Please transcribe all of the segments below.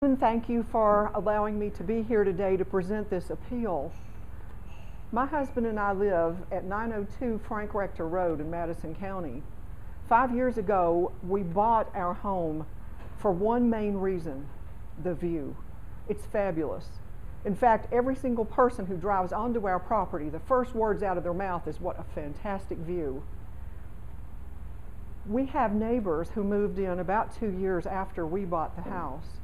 And thank you for allowing me to be here today to present this appeal. My husband and I live at 902 Frank Rector Road in Madison County. 5 years ago, we bought our home for one main reason: the view. It's fabulous. In fact, every single person who drives onto our property, the first words out of their mouth is, "What a fantastic view." We have neighbors who moved in about 2 years after we bought the house.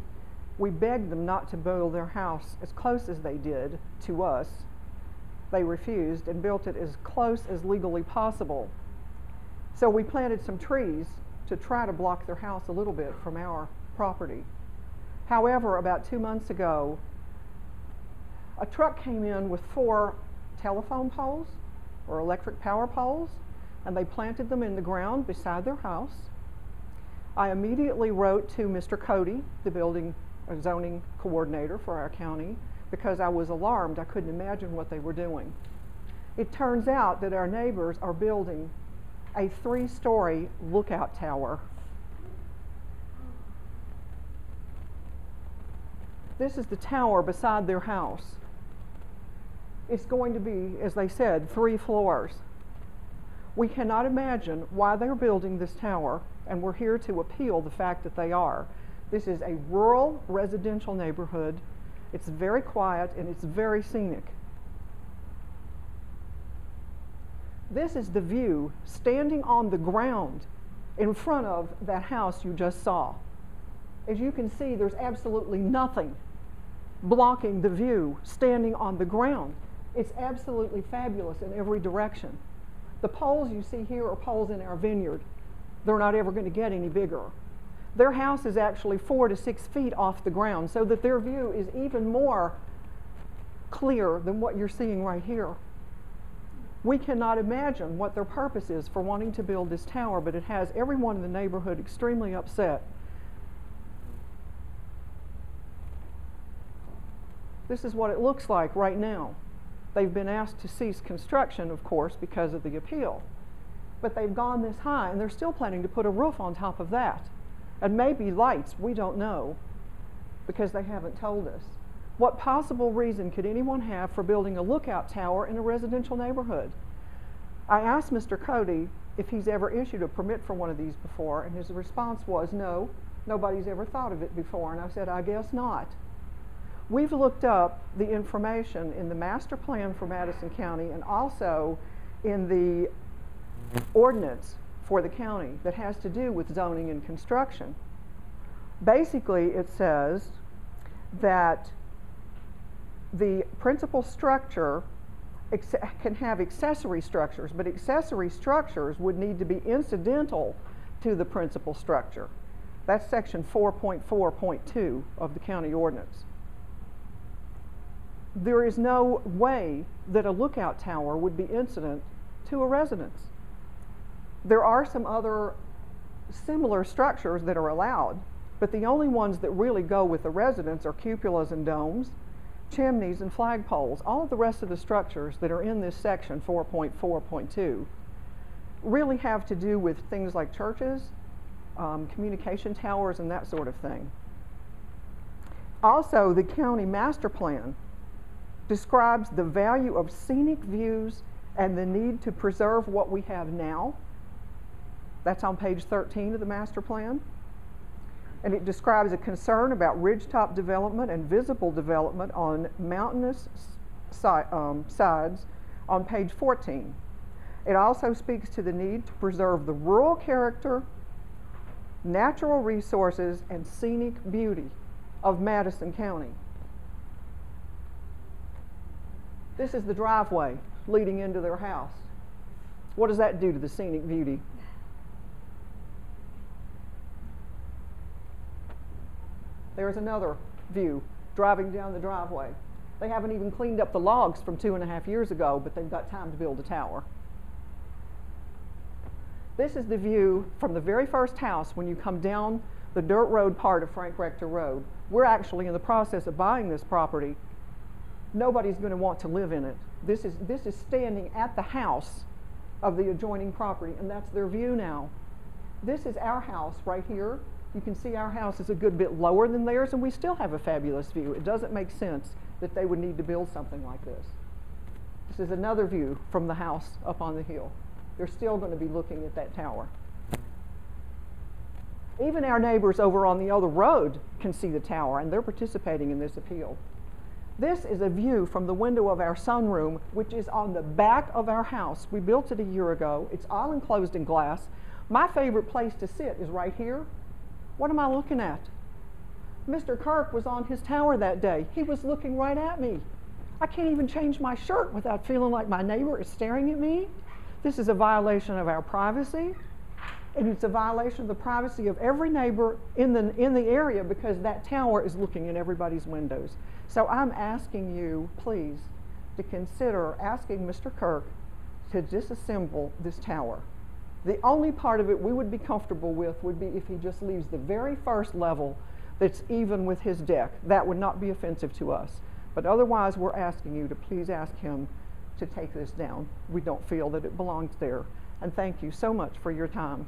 We begged them not to build their house as close as they did to us. They refused and built it as close as legally possible. So we planted some trees to try to block their house a little bit from our property. However, about 2 months ago, a truck came in with 4 telephone poles or electric power poles, and they planted them in the ground beside their house. I immediately wrote to Mr. Cody, the building zoning coordinator for our county, because I was alarmed. I couldn't imagine what they were doing. It turns out that our neighbors are building a 3-story lookout tower. This is the tower beside their house. It's going to be, as they said, 3 floors. We cannot imagine why they're building this tower, and we're here to appeal the fact that they are. This is a rural residential neighborhood. It's very quiet and it's very scenic. This is the view standing on the ground in front of that house you just saw. As you can see, there's absolutely nothing blocking the view standing on the ground. It's absolutely fabulous in every direction. The poles you see here are poles in our vineyard. They're not ever going to get any bigger. Their house is actually 4 to 6 feet off the ground, so that their view is even more clear than what you're seeing right here. We cannot imagine what their purpose is for wanting to build this tower, but it has everyone in the neighborhood extremely upset. This is what it looks like right now. They've been asked to cease construction, of course, because of the appeal. But they've gone this high, and they're still planning to put a roof on top of that. And maybe lights, we don't know, because they haven't told us. What possible reason could anyone have for building a lookout tower in a residential neighborhood? I asked Mr. Cody if he's ever issued a permit for one of these before, and his response was, no, nobody's ever thought of it before. And I said, I guess not. We've looked up the information in the master plan for Madison County and also in the ordinance for the county that has to do with zoning and construction. Basically, it says that the principal structure can have accessory structures, but accessory structures would need to be incidental to the principal structure. That's section 4.4.2 of the county ordinance. There is no way that a lookout tower would be incident to a residence. There are some other similar structures that are allowed, but the only ones that really go with the residence are cupolas and domes, chimneys and flagpoles. All of the rest of the structures that are in this section 4.4.2 really have to do with things like churches, communication towers, and that sort of thing. Also, the county master plan describes the value of scenic views and the need to preserve what we have now. That's on page 13 of the master plan. And it describes a concern about ridgetop development and visible development on mountainous sides on page 14. It also speaks to the need to preserve the rural character, natural resources, and scenic beauty of Madison County. This is the driveway leading into their house. What does that do to the scenic beauty? There's another view driving down the driveway. They haven't even cleaned up the logs from 2.5 years ago, but they've got time to build a tower. This is the view from the very first house when you come down the dirt road part of Frank Rector Road. We're actually in the process of buying this property. Nobody's going to want to live in it. This is standing at the house of the adjoining property, and that's their view now. This is our house right here. You can see our house is a good bit lower than theirs, and we still have a fabulous view. It doesn't make sense that they would need to build something like this. This is another view from the house up on the hill. They're still going to be looking at that tower. Even our neighbors over on the other road can see the tower, and they're participating in this appeal. This is a view from the window of our sunroom, which is on the back of our house. We built it a year ago. It's all enclosed in glass. My favorite place to sit is right here. What am I looking at? Mr. Kirk was on his tower that day. He was looking right at me. I can't even change my shirt without feeling like my neighbor is staring at me. This is a violation of our privacy, and it's a violation of the privacy of every neighbor in the area, because that tower is looking in everybody's windows. So I'm asking you, please, to consider asking Mr. Kirk to disassemble this tower. The only part of it we would be comfortable with would be if he just leaves the very first level that's even with his deck. That would not be offensive to us. But otherwise, we're asking you to please ask him to take this down. We don't feel that it belongs there. And thank you so much for your time.